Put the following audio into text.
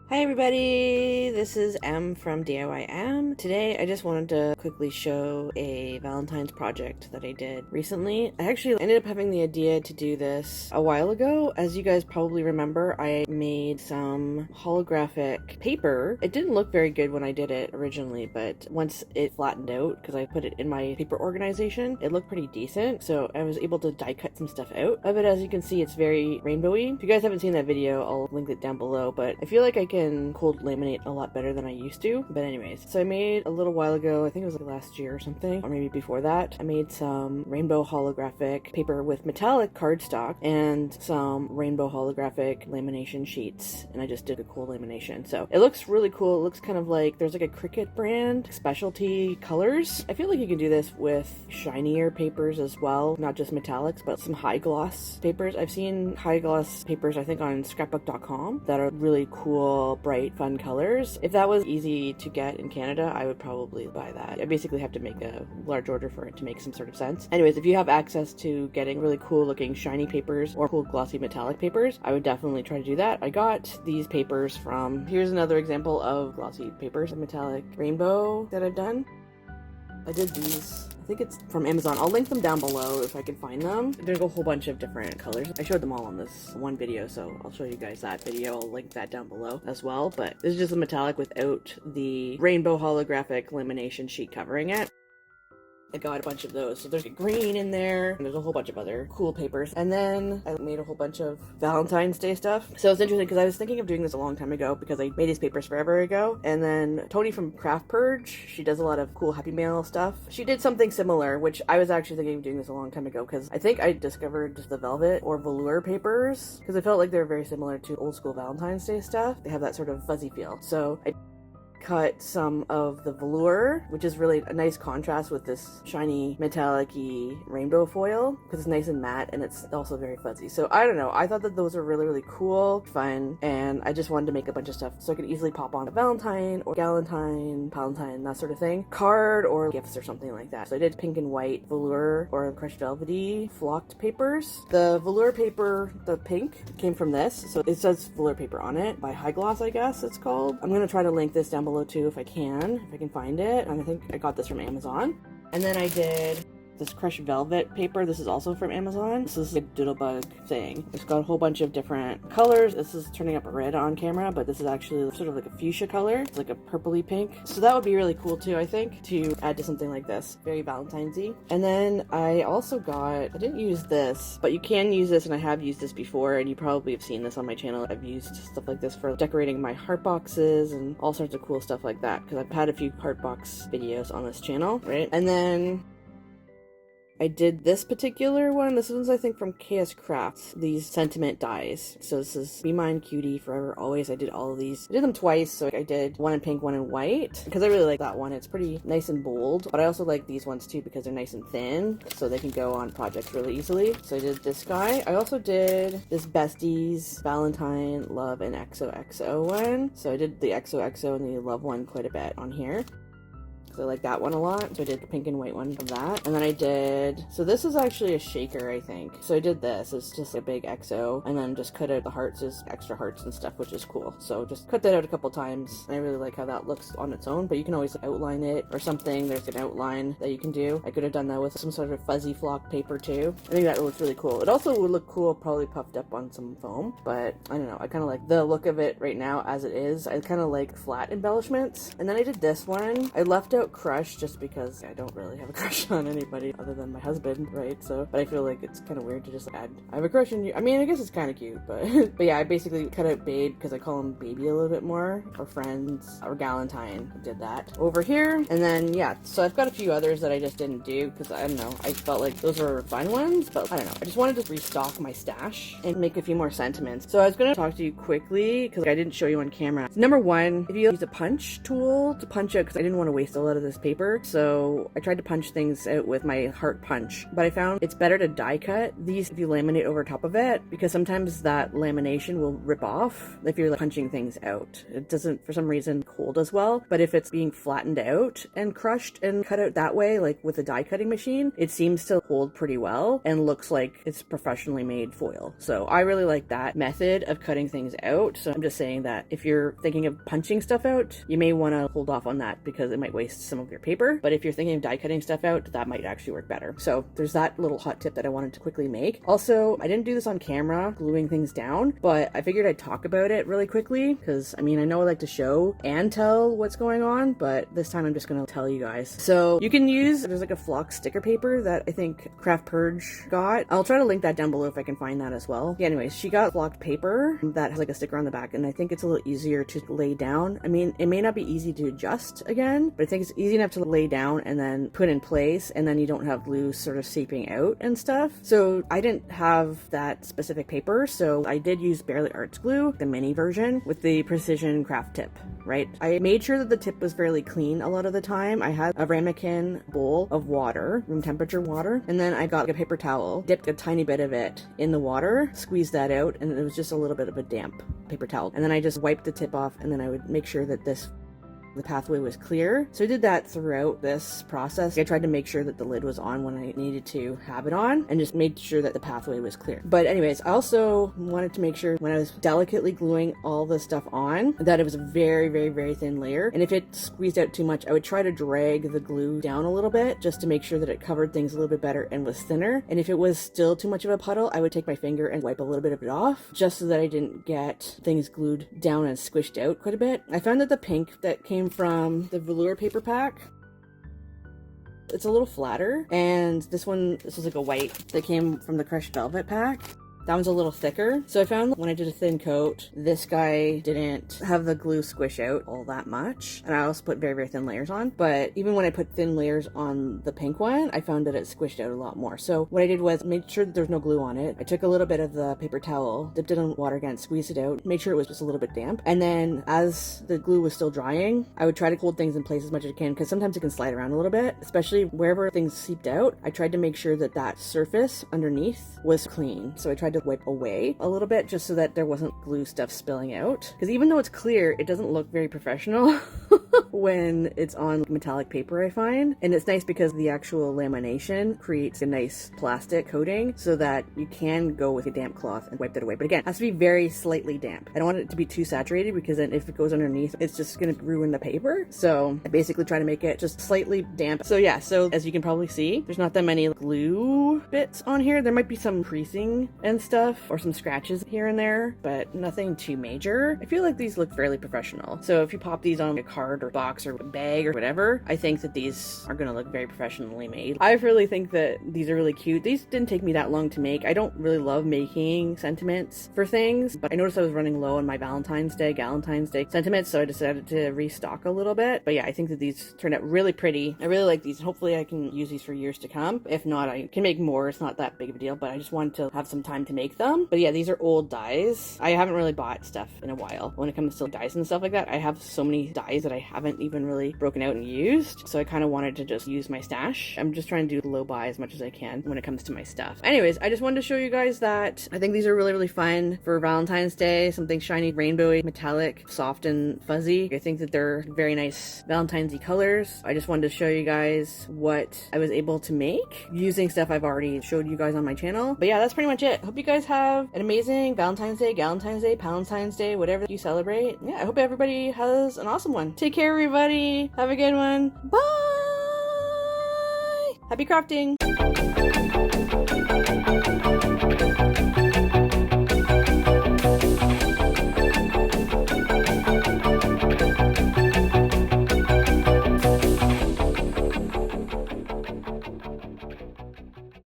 Hi everybody, this is M from DIY. Today I just wanted to quickly show a Valentine's project that I did recently. I actually ended up having the idea to do this a while ago. As you guys probably remember, I made some holographic paper. It didn't look very good when I did it originally, but once it flattened out, because I put it in my paper organization, it looked pretty decent. So I was able to die cut some stuff out of it. As you can see, it's very rainbowy. If you guys haven't seen that video, I'll link it down below, but I feel like I can cold laminate a lot better than I used to. But anyways, so I made a little while ago, I think it was like last year or something, or maybe before that, I made some rainbow holographic paper with metallic cardstock and some rainbow holographic lamination sheets, and I just did a cool lamination. So it looks really cool. It looks kind of like there's like a Cricut brand specialty colors. I feel like you can do this with shinier papers as well, not just metallics, but some high gloss papers. I've seen high gloss papers, I think, on scrapbook.com that are really cool, bright, fun colors. If that was easy to get in Canada, I would probably buy that. I basically have to make a large order for it to make some sort of sense. Anyways, if you have access to getting really cool looking shiny papers or cool glossy metallic papers, I would definitely try to do that. I got these papers from, here's another example of glossy papers, a metallic rainbow that I've done. I did these, I think it's from Amazon. I'll link them down below if I can find them. There's a whole bunch of different colors. I showed them all on this one video, so I'll show you guys that video. I'll link that down below as well. But this is just a metallic without the rainbow holographic lamination sheet covering it. I got a bunch of those. So there's a green in there, and there's a whole bunch of other cool papers. And then I made a whole bunch of Valentine's Day stuff. So it's interesting because I was thinking of doing this a long time ago because I made these papers forever ago. And then Tony from Craft Purge, she does a lot of cool Happy Mail stuff. She did something similar, which I was actually thinking of doing this a long time ago because I think I discovered just the velvet or velour papers because I felt like they were very similar to old school Valentine's Day stuff. They have that sort of fuzzy feel. So I cut some of the velour, which is really a nice contrast with this shiny metallic-y rainbow foil because it's nice and matte and it's also very fuzzy. So I don't know, I thought that those were really cool, fun, and I just wanted to make a bunch of stuff so I could easily pop on a Valentine or Galentine, Valentine, that sort of thing, card or gifts or something like that. So I did pink and white velour or crushed velvety flocked papers. The velour paper, the pink, came from this, so it says velour paper on it by High Gloss, I guess it's called. I'm gonna try to link this down below too if I can find it, and I think I got this from Amazon. And then I did this crushed velvet paper. This is also from Amazon. This is a doodlebug thing. It's got a whole bunch of different colors. This is turning up red on camera, but this is actually sort of like a fuchsia color. It's like a purpley pink. So that would be really cool too, I think, to add to something like this. Very Valentine's-y. And then I also got, I didn't use this, but you can use this, and I have used this before, and you probably have seen this on my channel. I've used stuff like this for decorating my heart boxes and all sorts of cool stuff like that, because I've had a few heart box videos on this channel, right? And then I did this particular one. This one's, I think, from KSCrafts, these sentiment dies. So this is Be Mine, Cutie, Forever, Always. I did all of these. I did them twice, so I did one in pink, one in white, because I really like that one. It's pretty nice and bold, but I also like these ones too because they're nice and thin, so they can go on projects really easily. So I did this guy. I also did this Besties, Valentine, Love, and XOXO one. So I did the XOXO and the Love one quite a bit on here. I like that one a lot, so I did the pink and white one of that. And then I did, so this is actually a shaker, I think. So I did this, it's just a big XO, and then just cut out the hearts as extra hearts and stuff, which is cool. So just cut that out a couple times, and I really like how that looks on its own, but you can always outline it or something. There's an outline that you can do. I could have done that with some sort of fuzzy flock paper too. I think that looks really cool. It also would look cool probably puffed up on some foam, but I don't know, I kind of like the look of it right now as it is. I kind of like flat embellishments. And then I did this one. I left out Crush just because I don't really have a crush on anybody other than my husband, right? So, but I feel like it's kind of weird to just add, I have a crush on you. I mean, I guess it's kind of cute, but but yeah, I basically cut out Babe because I call him Baby a little bit more, or Friends, or Galentine. I did that over here. And then yeah, so I've got a few others that I just didn't do because I don't know, I felt like those were fun ones, but I don't know, I just wanted to restock my stash and make a few more sentiments. So I was going to talk to you quickly because I didn't show you on camera. So number one, if you use a punch tool to punch out, because I didn't want to waste a lot out of this paper, so I tried to punch things out with my heart punch, but I found it's better to die cut these if you laminate over top of it, because sometimes that lamination will rip off if you're punching things out. It doesn't for some reason hold as well, but if it's being flattened out and crushed and cut out that way, like with a die cutting machine, it seems to hold pretty well and looks like it's professionally made foil. So I really like that method of cutting things out. So I'm just saying that if you're thinking of punching stuff out, you may want to hold off on that because it might waste some of your paper. But if you're thinking of die cutting stuff out, that might actually work better. So there's that little hot tip that I wanted to quickly make. Also, I didn't do this on camera, gluing things down, but I figured I'd talk about it really quickly because I mean, I know I like to show and tell what's going on, but this time I'm just going to tell you guys. So you can use, there's like a flock sticker paper that I think Craft Purge got. I'll try to link that down below if I can find that as well. Yeah, anyways, she got flocked paper that has like a sticker on the back, and I think it's a little easier to lay down. I mean, it may not be easy to adjust again, but I think it's easy enough to lay down and then put in place, and then you don't have glue sort of seeping out and stuff. So I didn't have that specific paper, so I did use Barely Arts glue, the mini version, with the precision craft tip, right? I made sure that the tip was fairly clean a lot of the time. I had a ramekin bowl of water, room temperature water, and then I got a paper towel, dipped a tiny bit of it in the water, squeezed that out, and it was just a little bit of a damp paper towel. And then I just wiped the tip off, and then I would make sure that the pathway was clear. So I did that throughout this process. I tried to make sure that the lid was on when I needed to have it on, and just made sure that the pathway was clear. But anyways, I also wanted to make sure when I was delicately gluing all the stuff on that it was a very, very, very thin layer. And if it squeezed out too much, I would try to drag the glue down a little bit just to make sure that it covered things a little bit better and was thinner. And if it was still too much of a puddle, I would take my finger and wipe a little bit of it off just so that I didn't get things glued down and squished out quite a bit. I found that the pink that came from the velour paper pack, it's a little flatter, and this was like a white that came from the crushed velvet pack. That one's a little thicker. So I found when I did a thin coat, this guy didn't have the glue squish out all that much. And I also put very, very thin layers on. But even when I put thin layers on the pink one, I found that it squished out a lot more. So what I did was make sure that there's no glue on it. I took a little bit of the paper towel, dipped it in water again, squeezed it out, made sure it was just a little bit damp. And then as the glue was still drying, I would try to hold things in place as much as I can, because sometimes it can slide around a little bit, especially wherever things seeped out. I tried to make sure that that surface underneath was clean. So I tried to wipe away a little bit just so that there wasn't glue stuff spilling out, because even though it's clear, it doesn't look very professional when it's on metallic paper, I find. And it's nice because the actual lamination creates a nice plastic coating so that you can go with a damp cloth and wipe that away. But again, it has to be very slightly damp. I don't want it to be too saturated, because then if it goes underneath, it's just going to ruin the paper. So I basically try to make it just slightly damp. So yeah, so as you can probably see, there's not that many glue bits on here. There might be some creasing and stuff, or some scratches here and there, but nothing too major. I feel like these look fairly professional. So if you pop these on a card or box or bag or whatever, I think that these are going to look very professionally made. I really think that these are really cute. These didn't take me that long to make. I don't really love making sentiments for things, but I noticed I was running low on my Galentine's Day sentiments, so I decided to restock a little bit. But yeah, I think that these turned out really pretty. I really like these. Hopefully I can use these for years to come. If not, I can make more. It's not that big of a deal, but I just wanted to have some time to make them. But yeah, these are old dies. I haven't really bought stuff in a while when it comes to dies and stuff like that. I have so many dies that I haven't even really broken out and used, so I kind of wanted to just use my stash. I'm just trying to do low buy as much as I can when it comes to my stuff. Anyways, I just wanted to show you guys that I think these are really, really fun for Valentine's Day. Something shiny, rainbowy, metallic, soft and fuzzy. I think that they're very nice Valentine's-y colors. I just wanted to show you guys what I was able to make using stuff I've already showed you guys on my channel. But yeah, that's pretty much it. Hope you guys have an amazing Valentine's Day, Galentine's Day, Palentine's Day, whatever you celebrate. Yeah, I hope everybody has an awesome one. Take care, everybody. Have a good one. Bye! Happy crafting!